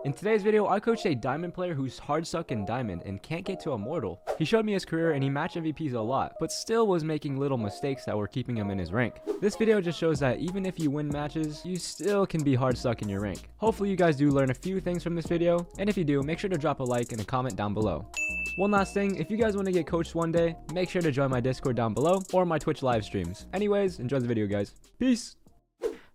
In today's video, I coached a diamond player who's hardstuck in diamond and can't get to immortal. He showed me his career and he matched MVPs a lot, but still was making little mistakes that were keeping him in his rank. This video just shows that even if you win matches, you still can be hardstuck in your rank. Hopefully you guys do learn a few things from this video, and if you do, make sure to drop a like and a comment down below. One last thing, if you guys want to get coached one day, make sure to join my Discord down below or my Twitch live streams. Anyways, enjoy the video, guys. Peace!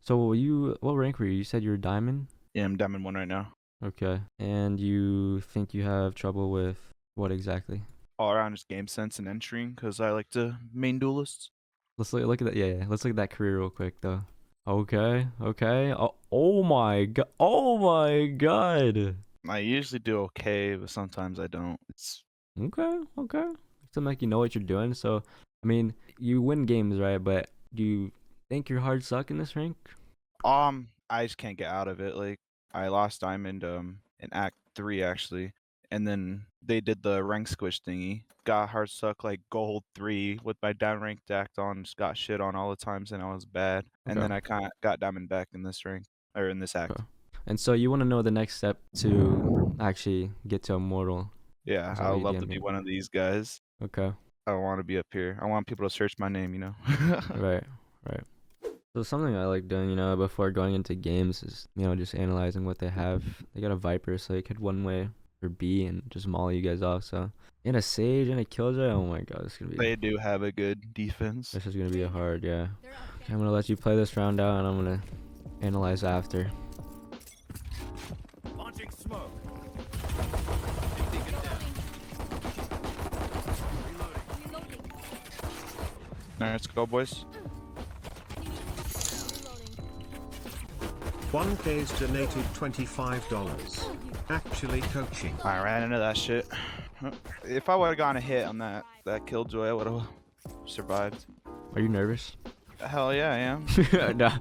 So what rank were you? You said you were diamond? Yeah, I'm diamond 1 right now. Okay. And you think you have trouble with what exactly? All around just game sense and entering, because I like to main duelists. Let's look at that. Yeah. Let's look at that career real quick, though. Okay. Oh my god. Oh my god. I usually do okay, but sometimes I don't. It's Okay. Seems like you know what you're doing. So, I mean, you win games, right? But do you think you're hard suck in this rank? I just can't get out of it. Like, I lost diamond in Act 3 actually, and then they did the rank squish thingy. Got hard stuck like gold 3 with my down ranked act on. Just got shit on all the times, and I was bad. And then I kind of got diamond back in this rank or in this act. Okay. And so you want to know the next step to actually get to immortal? Yeah, I would love to be one of these guys. Okay. I want to be up here. I want people to search my name, you know. Right. So something I like doing, before going into games is, just analyzing what they have. They got a Viper, so they could one way or B and just maul you guys off. So, and a Sage and a Killjoy. Oh my god, this is gonna be. They do have a good defense. This is gonna be a hard, yeah. Okay, I'm gonna let you play this round out, and I'm gonna analyze after. Launching smoke. Alright, let's go, boys. 1K's donated $25. Actually coaching. I ran into that shit. If I would have gotten a hit on that Killjoy, I would have survived. Are you nervous? Hell yeah, I am. Nah.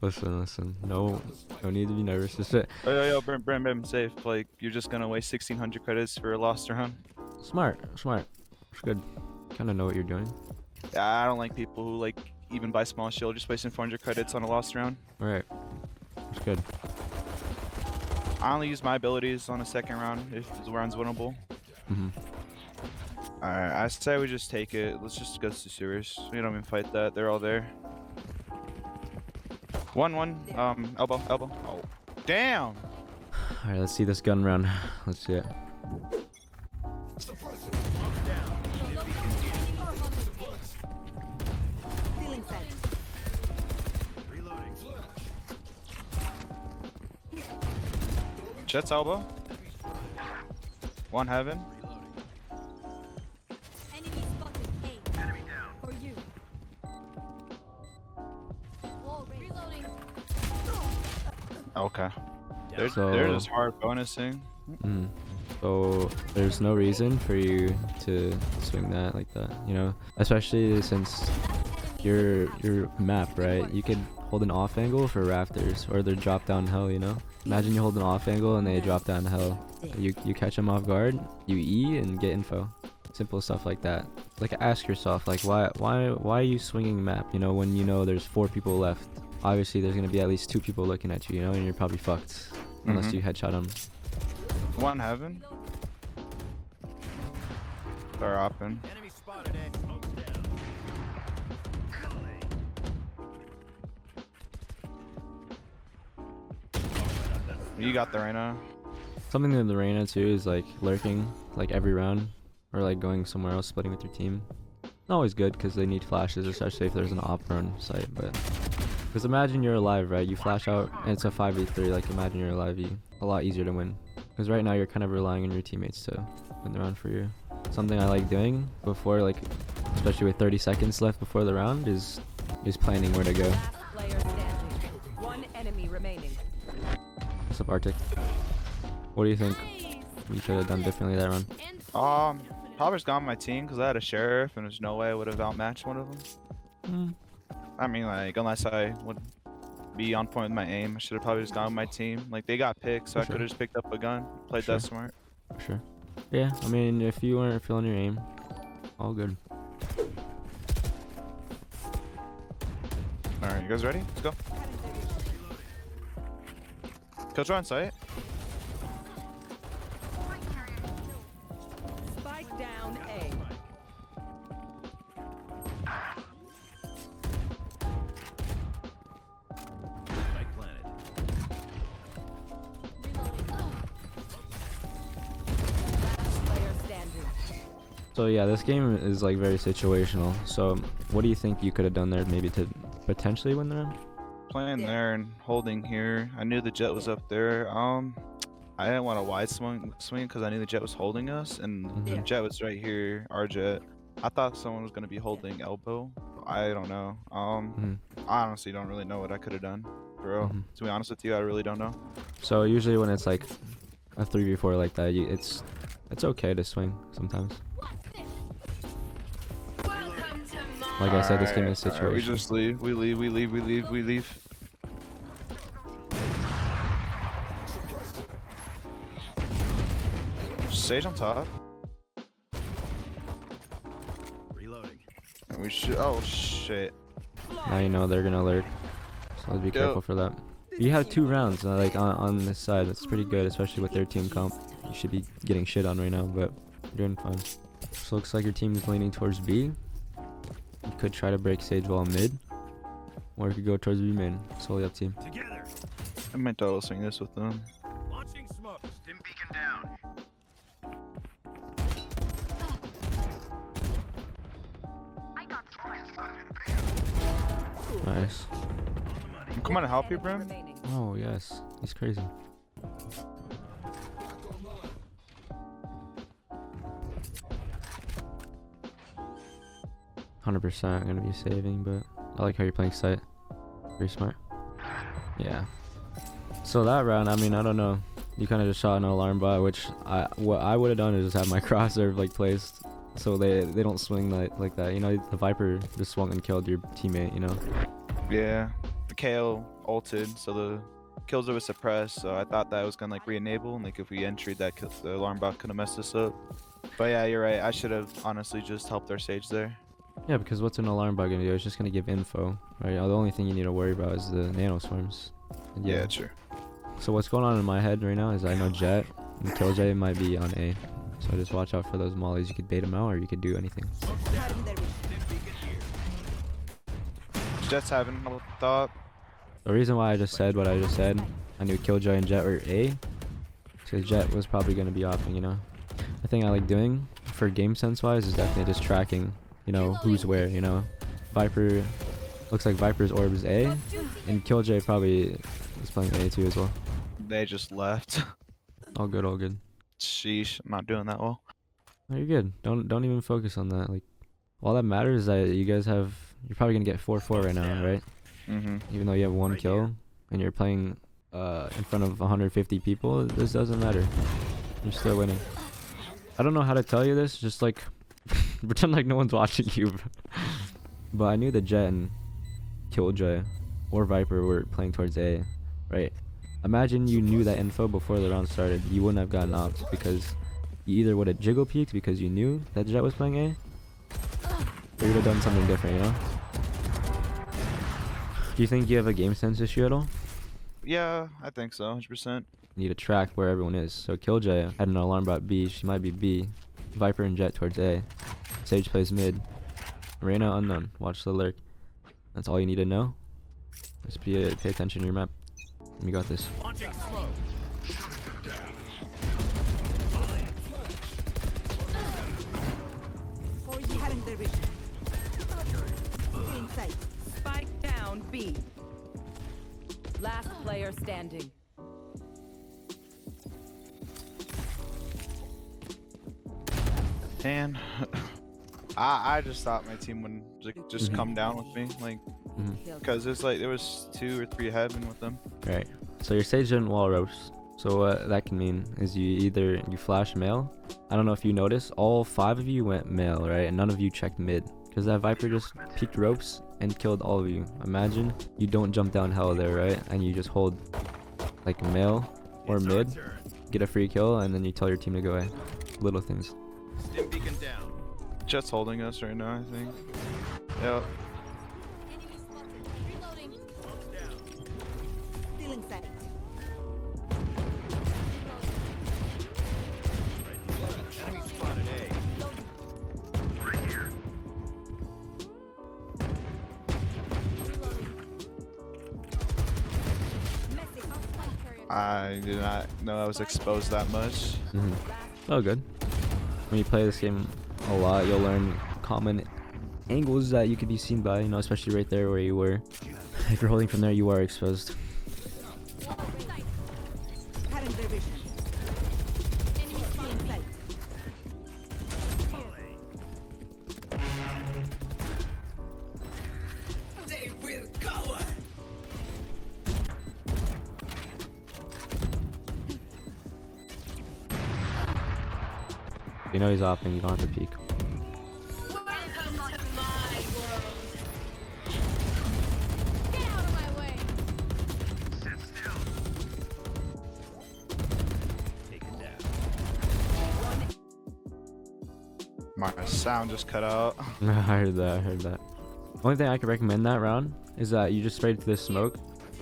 Listen. No need to be nervous. Just sit. Yo, Brim, safe. Like, you're just gonna waste 1,600 credits for a lost round. Smart. It's good. Kind of know what you're doing. Yeah, I don't like people who like even buy small shield just wasting 400 credits on a lost round. Alright. It's good. I only use my abilities on a second round if the round's winnable. Alright, I say we just take it. Let's just go to sewers. We don't even fight that. They're all there. One. Elbow. Oh, damn. Alright, let's see this gun round. Let's see it. Jet's elbow. One heaven. Enemy spotted. A. Enemy down. For you. Wall reloading. Okay. They're just hard bonusing. So there's no reason for you to swing that like that, especially since your map, right? You could hold an off angle for rafters or they drop down hell, Imagine you hold an off angle and they drop down hell. You catch them off guard, you E and get info. Simple stuff like that. Like, ask yourself, like, why are you swinging map, when there's 4 people left? Obviously there's gonna be at least 2 people looking at you, and you're probably fucked unless you headshot them. One heaven. They're open. Enemy spotted. A. You got the Reyna. Something in the Reyna too is like lurking like every round or like going somewhere else, splitting with your team. Not always good because they need flashes, especially if there's an op on site. But because imagine you're alive, right? You flash out and it's a 5v3. Like, imagine you're alive, a lot easier to win. Because right now you're kind of relying on your teammates to win the round for you. Something I like doing before, like, especially with 30 seconds left before the round, is planning where to go. Last player standing. One enemy remaining. What's up, Arctic? What do you think we should have done differently that round? Probably just gone my team because I had a sheriff and there's no way I would have outmatched one of them. I mean, like, unless I would be on point with my aim, I should have probably just gone with my team. Like, they got picked, so I could have just picked up a gun, played that smart. For sure. Yeah, I mean, if you weren't feeling your aim, all good. Alright, you guys ready? Let's go. Killjoy on site. So yeah, this game is like very situational. So what do you think you could have done there maybe to potentially win the round? Playing there and holding here. I knew the jet was up there. I didn't want a wide swing because I knew the jet was holding us, and the jet was right here. Our jet. I thought someone was gonna be holding elbow. I don't know. I honestly don't really know what I could have done, bro. To be honest with you, I really don't know. So usually when it's like a 3v4 like that, it's okay to swing sometimes. Like I said, this game is situational. We just leave. We leave. We leave. We leave. We leave. Sage on top. Reloading. And we should. Oh shit. Now you know they're gonna lurk, so let's be careful for that. You have 2 rounds like on this side. That's pretty good, especially with their team comp. You should be getting shit on right now, but you're doing fine. So looks like your team is leaning towards B. You could try to break Sage while mid, or you could go towards B main. Solely up to you. Together. I might double swing this with them. Launching smoke. Stim beacon down. Nice. Come on to help you, Enemy Brim. remaining. Oh yes, he's crazy. %, gonna be saving, but I like how you're playing sight. Pretty smart. Yeah. So that round, I mean, I don't know. You kind of just shot an alarm bot, which what I would have done is just have my crosshair like placed, so they don't swing like that. You know, the Viper just swung and killed your teammate. You know. Yeah. The KO ulted, so the kills were suppressed. So I thought that was gonna like re-enable, and like if we entered that, the alarm bot could have messed us up. But yeah, you're right. I should have honestly just helped our Sage there. Yeah, because what's an alarm bot gonna do? It's just gonna give info, right? The only thing you need to worry about is the nano swarms. And Yeah, true. So what's going on in my head right now is I know Jet and Killjoy might be on A. So just watch out for those mollies. You could bait them out or you could do anything. Jet's having a thought. The reason why I just said what I just said, I knew Killjoy and Jet were A, because Jet was probably going to be offing, you know. The thing I like doing for game sense wise is definitely just tracking, you know, who's where, you know. Viper, looks like Viper's orb is A, and Killjoy probably is playing A too as well. They just left. All good, all good. Sheesh, I'm not doing that well. No, you're good. Don't even focus on that. Like, all that matters is that you guys have, you're probably gonna get 4-4 right now, right? Even though you have 1 kill and you're playing in front of 150 people, this doesn't matter. You're still winning. I don't know how to tell you this. Just like pretend like no one's watching you. But I knew the Jet and Killjoy or Viper were playing towards A, right? Imagine you knew that info before the round started. You wouldn't have gotten ops because you either would have jiggle peeked because you knew that Jet was playing A, or you would have done something different, you know? Do you think you have a game sense issue at all? Yeah, I think so, 100%. You need to track where everyone is. So Killjoy had an alarm bot B. She might be B. Viper and Jet towards A. Sage plays mid. Reyna unknown. Watch the lurk. That's all you need to know. Just pay attention to your map. You got this. Launching smoke. Spike down B. Last player standing. And I just thought my team would just come down with me, like, because there's like there was 2 or 3 heaven with them. Right. So your Sage didn't wall ropes. So what that can mean is you flash male. I don't know if you noticed, all 5 of you went male, right? And none of you checked mid. Because that Viper just peeked ropes and killed all of you. Imagine you don't jump down hell there, right? And you just hold like male or mid, get a free kill, and then you tell your team to go away. Little things. Stim beacon down. Jet's holding us right now, I think. Yep. Enemy spotted. Reloading. Smoke's down. Stealing sight. Enemy spotted A. I did not know I was exposed that much. Oh, good. When you play this game a lot. You'll learn common angles that you could be seen by, you know, especially right there where you were. If you're holding from there, you are exposed. Cutting their vision. Enemy stealing sight. You know he's opping, you don't have to peek. Get out of my way. Take it down. My sound just cut out. I heard that, I heard that. Only thing I could recommend that round is that you just spray to the smoke.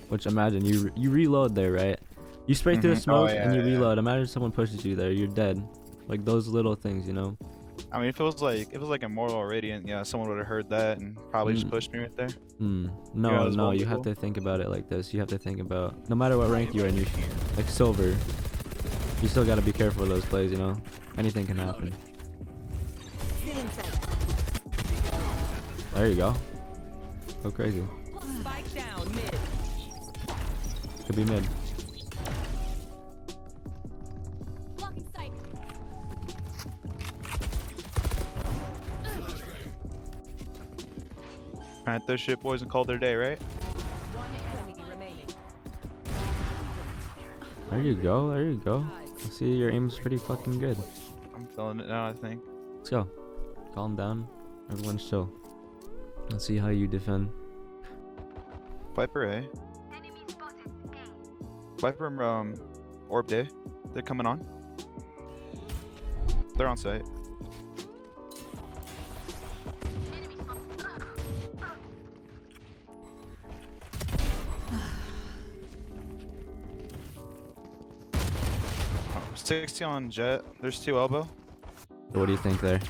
Which imagine, you reload there, right? You spray through the smoke and you reload. Imagine someone pushes you there, you're dead. Like those little things, you know? I mean, if it was like Immortal or Radiant, yeah, someone would have heard that and probably just pushed me right there. No, Yeah, no, you have vulnerable. to think about it like this. You have to think about, no matter what rank you're in, like silver, you still gotta be careful of those plays, you know? Anything can happen. Stealing sight. There you go. Go crazy. Spike down mid. Could be mid. Blocking sight. Alright, those shit boys and called their day, right? One enemy remaining. There you go, there you go. I see your aim's pretty fucking good. I'm feeling it now, I think. Let's go. Calm down. Everyone's chill. Let's see how you defend. Viper A. Viper Orb Day. They're coming on. They're on site. Oh, 60 on Jet. There's 2 elbow. So what do you think there?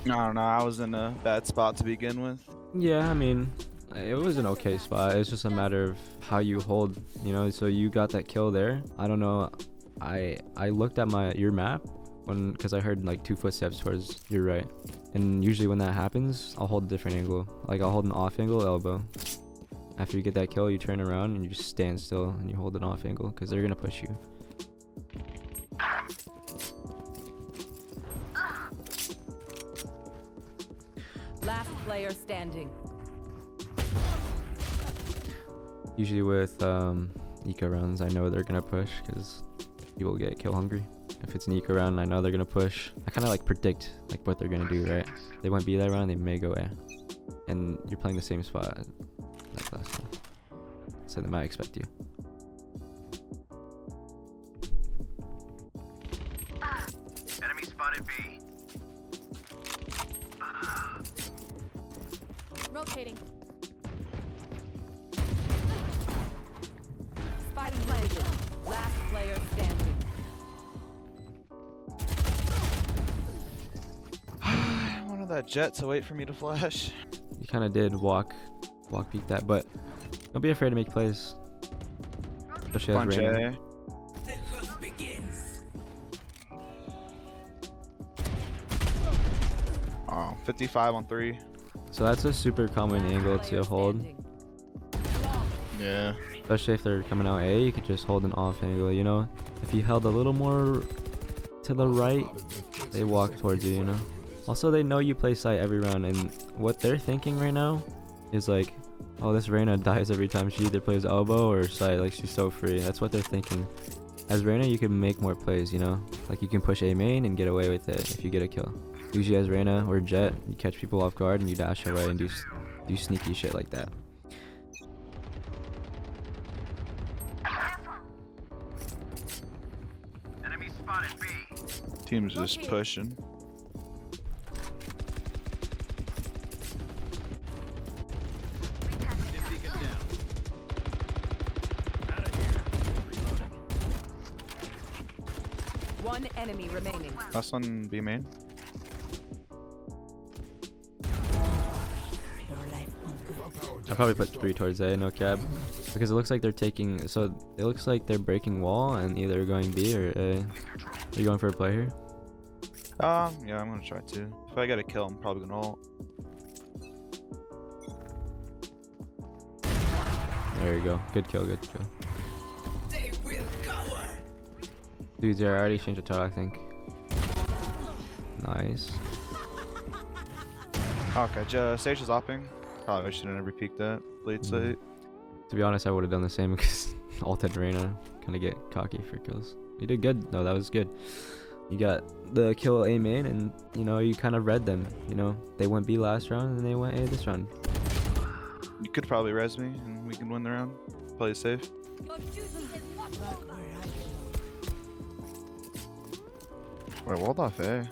I don't know. I was in a bad spot to begin with. Yeah, I mean, it was an okay spot. It's just a matter of how you hold, you know. So you got that kill there. I don't know. I looked at your map because I heard like 2 footsteps towards your right, and usually when that happens, I'll hold a different angle. Like I'll hold an off angle elbow. After you get that kill, you turn around and you just stand still and you hold an off angle because they're gonna push you. Last player standing. Usually with eco rounds, I know they're gonna push because people get kill hungry. If it's an eco round, I know they're gonna push. I kind of like predict like what they're gonna do, right? They won't be that round, they may go A, and you're playing the same spot like last time, so they might expect you. Enemy spotted B. Rotating. Spike planted. Last player standing. I wanted that Jet to wait for me to flash. You kind of did walk peek that, but don't be afraid to make plays. Especially as Punch Reyna. A. Oh, 55 on 3. So that's a super common angle to hold. Yeah. Especially if they're coming out A, you could just hold an off angle, you know? If you held a little more to the right, they walk towards you, you know? Also, they know you play site every round, and what they're thinking right now is like, oh, this Reyna dies every time. She either plays elbow or site, like she's so free. That's what they're thinking. As Reyna, you can make more plays, you know? Like you can push A main and get away with it if you get a kill. Usually as Reyna or Jet, you catch people off guard and you dash away and do sneaky shit like that. Enemy spotted B. Team's just pushing. Dim beacon down. Out of here. Reloading. One enemy remaining. Last one B main. I'll probably put 3 towards A, no cab. Because it looks like they're taking, so it looks like they're breaking wall and either going B or A. Are you going for a play here? Yeah, I'm gonna try to. If I get a kill, I'm probably gonna ult. There you go. Good kill, good kill. Dudes, I already changed the title, I think. Nice. Okay, Sage is opping. Probably shouldn't have never peeked that late site. To be honest, I would have done the same because ulted Reyna kind of get cocky for kills. You did good. No, that was good. You got the kill A main, and you know you kind of read them. You know they went B last round and they went A this round. You could probably res me and we can win the round. Play it safe. Your duty is not over. Wait, walled off A.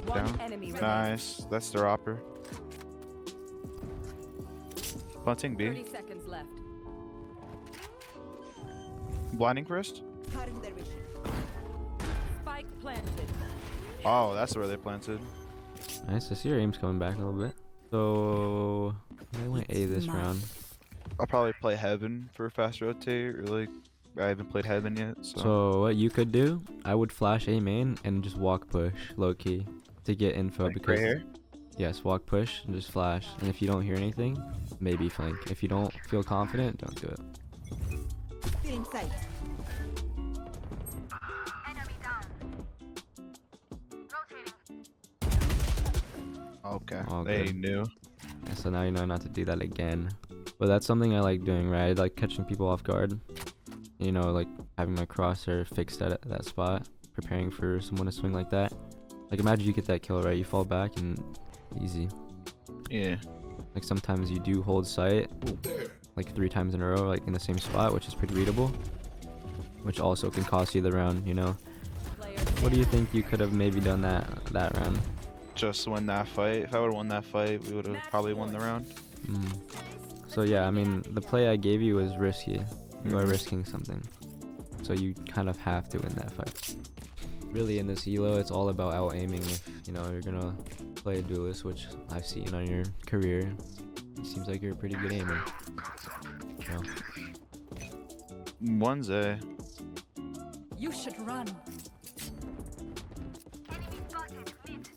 One Down. enemy remaining. Nice. That's their opper. Bunting B. 30 seconds left. Blinding first. Cutting their vision. Spike planted. Oh, that's where they planted. Nice. I see your aim's coming back a little bit. So they went A this round. I'll probably play Heaven for a fast rotate, or like I haven't played Heaven yet. So what you could do, I would flash A main and just walk push low key to get info like because right here. yes, walk push and just flash. And if you don't hear anything, maybe flank. If you don't feel confident, don't do it. Still in sight. Enemy down. Rotating. Okay, All they good. knew. Yeah, so now you know not to do that again. But that's something I like doing, right? I like catching people off guard. You know, like having my crosshair fixed at that spot, preparing for someone to swing like that. Like imagine you get that kill, right? You fall back and easy. Yeah. Like sometimes you do hold sight like 3 times in a row, like in the same spot, which is pretty readable. Which also can cost you the round, you know. Player What do you think you could have maybe done that round? Just win that fight. If I would have won that fight, we would have probably won the round. So yeah, I mean, the play I gave you was risky. You are risking something. So you kind of have to win that fight. Really, in this elo, it's all about out-aiming. If, you know, you're gonna play a duelist, which I've seen on your career. It seems like you're a pretty good aimer. You know? One's A. You should run. Enemy spotted. Mid.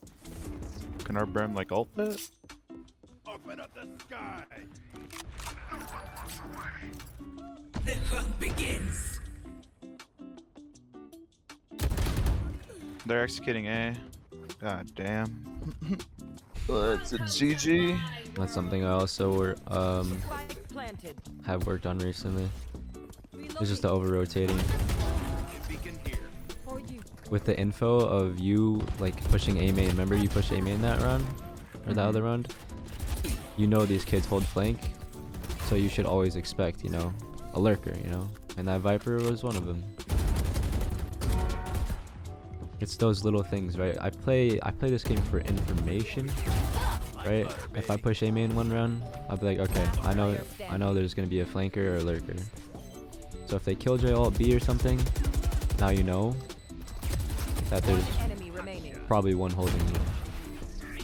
Can our Brim like ult it? Open up the sky. They're executing A. God damn. It's a GG. That's something I also Spike planted. have worked on recently. It's just the over-rotating. Beacon here. For you. With the info of you like pushing A main, remember you pushed A main that round? Or that other round? You know these kids hold flank, so you should always expect, you know, a lurker, you know? And that Viper was one of them. It's those little things, right? I play this game for information, right? If I push A main one round, I'll be like, okay, I know there's gonna be a flanker or a lurker. So if they killjoy alt B or something, now you know that there's One enemy remaining. probably one holding you.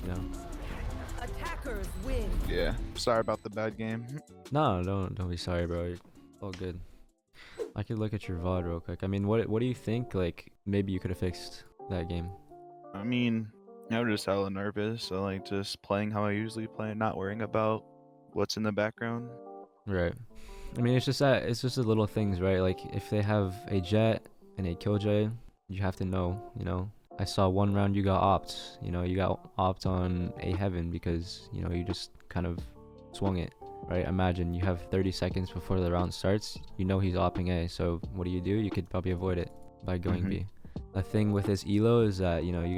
You know? Attackers win. Yeah. Sorry about the bad game. No, don't be sorry, bro. It's all good. I could look at your VOD real quick. I mean, what do you think? Like, maybe you could have fixed that game. I mean, I was just hella nervous. So like just playing how I usually play, not worrying about what's in the background. Right. I mean, it's just the little things, right? Like, if they have a jet and a killjoy, you have to know, you know. I saw one round you got opt. You know, you got opt on a heaven because, you know, you just kind of swung it, right? Imagine you have 30 seconds before the round starts. You know he's opping A, so what do? You could probably avoid it by going B. The thing with this elo is that, you know, you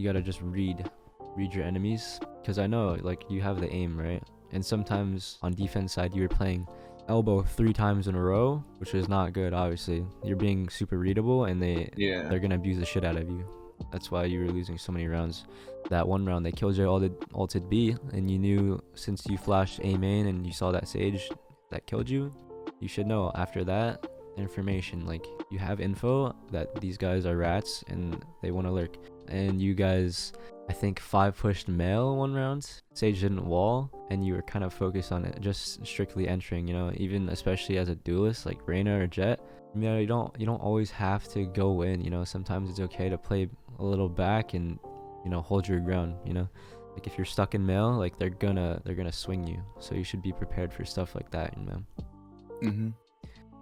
gotta just read your enemies, because I know, like, you have the aim, right? And sometimes on defense side you were playing elbow 3 times in a row, which is not good. Obviously you're being super readable, and they're gonna abuse the shit out of you. That's why you were losing so many rounds. That one round they killed you, ulted B, and you knew since you flashed A main and you saw that Sage that killed you, you should know after that information. Like, you have info that these guys are rats and they want to lurk. And you guys, I think 5 pushed male one round. Sage didn't wall, and you were kind of focused on it, just strictly entering, you know, even especially as a duelist like Reyna or Jet. You know, you don't always have to go in, you know. Sometimes it's okay to play a little back and, you know, hold your ground, you know. Like if you're stuck in mail, like they're gonna swing you. So you should be prepared for stuff like that, you know. Mm-hmm.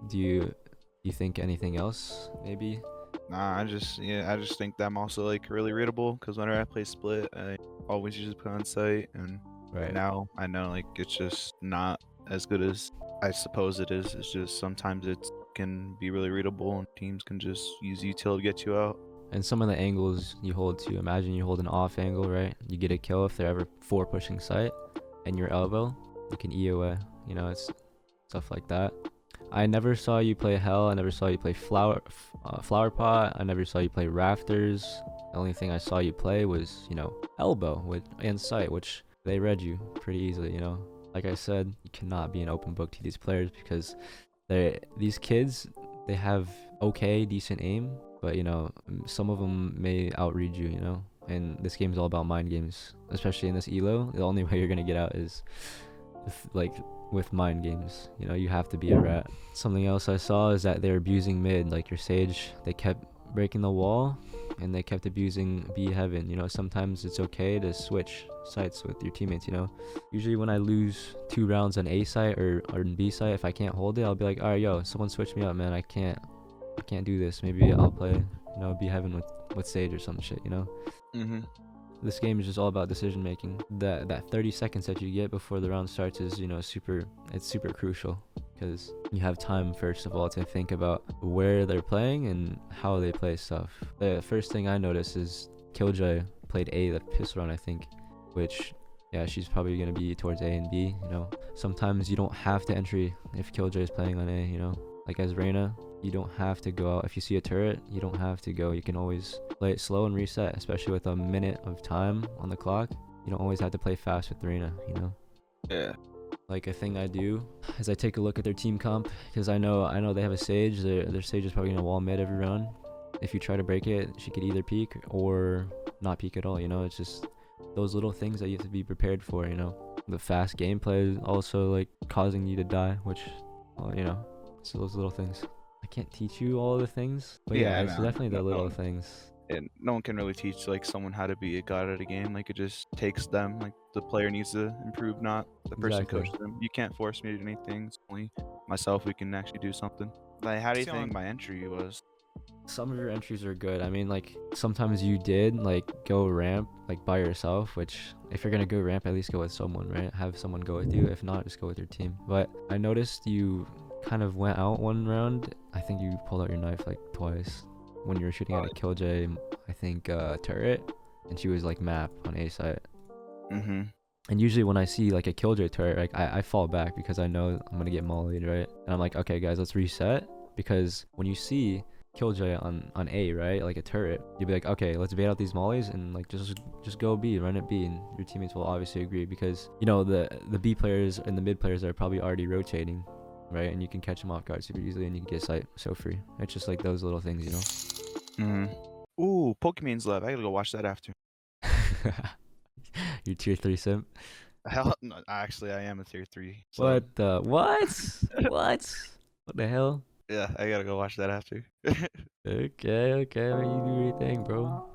Do you think anything else maybe? Nah, I just think that I'm also like really readable because whenever I play split, I always usually put on site, and Right. now I know like it's just not as good as I suppose it is. It's just sometimes it can be really readable, and teams can just use util to get you out. And some of the angles you hold too. Imagine you hold an off angle, right? You get a kill if they're ever 4 pushing sight, and your elbow, you can E away. You know, it's stuff like that. I never saw you play Hell. I never saw you play Flower Pot. I never saw you play Rafters. The only thing I saw you play was, you know, Elbow and Sight, which they read you pretty easily, you know. Like I said, you cannot be an open book to these players because these kids, they have okay, decent aim, but, you know, some of them may outread you, you know. And this game is all about mind games, especially in this elo. The only way you're gonna get out is with mind games. You know, you have to be a rat. Something else I saw is that they're abusing mid, like your Sage. They kept breaking the wall and they kept abusing B heaven. You know, sometimes it's okay to switch sites with your teammates, you know. Usually when I lose 2 rounds on A site or B site, if I can't hold it, I'll be like, all right, yo, someone switch me up, man. I can't do this. Maybe I'll play, you know, B heaven with Sage or some shit, you know. Mm-hmm. This game is just all about decision making. That 30 seconds that you get before the round starts is, you know, super crucial because you have time, first of all, to think about where they're playing and how they play stuff. The first thing I noticed is Killjoy played A, the pistol run, I think, which, yeah, she's probably going to be towards A and B, you know. Sometimes you don't have to entry if Killjoy is playing on A, you know. Like as Reyna, you don't have to go out. If you see a turret, you don't have to go. You can always play it slow and reset, especially with a minute of time on the clock. You don't always have to play fast with Reyna, you know. Yeah. Like a thing I do is I take a look at their team comp because I know they have a Sage. Their Sage is probably gonna wall mid every round. If you try to break it, she could either peek or not peek at all, you know. It's just those little things that you have to be prepared for, you know. The fast gameplay is also like causing you to die, which, well, you know, it's those little things. I can't teach you all the things, but yeah, it's no, definitely the no little one, things. and no one can really teach like someone how to be a god at a game. Like it just takes them. Like the player needs to improve, not the person Exactly. coaching them. You can't force me to do anything. It's only myself who can actually do something. Like, how do you think my entry was? Some of your entries are good. I mean, like sometimes you did like go ramp like by yourself, which if you're gonna go ramp, at least go with someone, right? Have someone go with you. If not, just go with your team. But I noticed you kind of went out one round. I think you pulled out your knife like twice when you were shooting at a Killjoy, I think turret, and she was like map on A site. Mm-hmm. And usually when I see like a Killjoy turret, like I fall back because I know I'm gonna get mollied, right? And I'm like, okay guys, let's reset, because when you see Killjoy on A, right, like a turret, you'll be like, okay, let's bait out these mollies and like just go B, run it B, and your teammates will obviously agree because, you know, the B players and the mid players are probably already rotating, right? And you can catch them off guard super easily and you can get sight so free. It's just like those little things, you know. Mm-hmm. Ooh, Pokemon's Love. I gotta go watch that after. Your tier 3 simp. Hell, no, actually, I am a tier 3. So, What the what the hell? yeah, I gotta go watch that after. Okay, you do your thing, bro.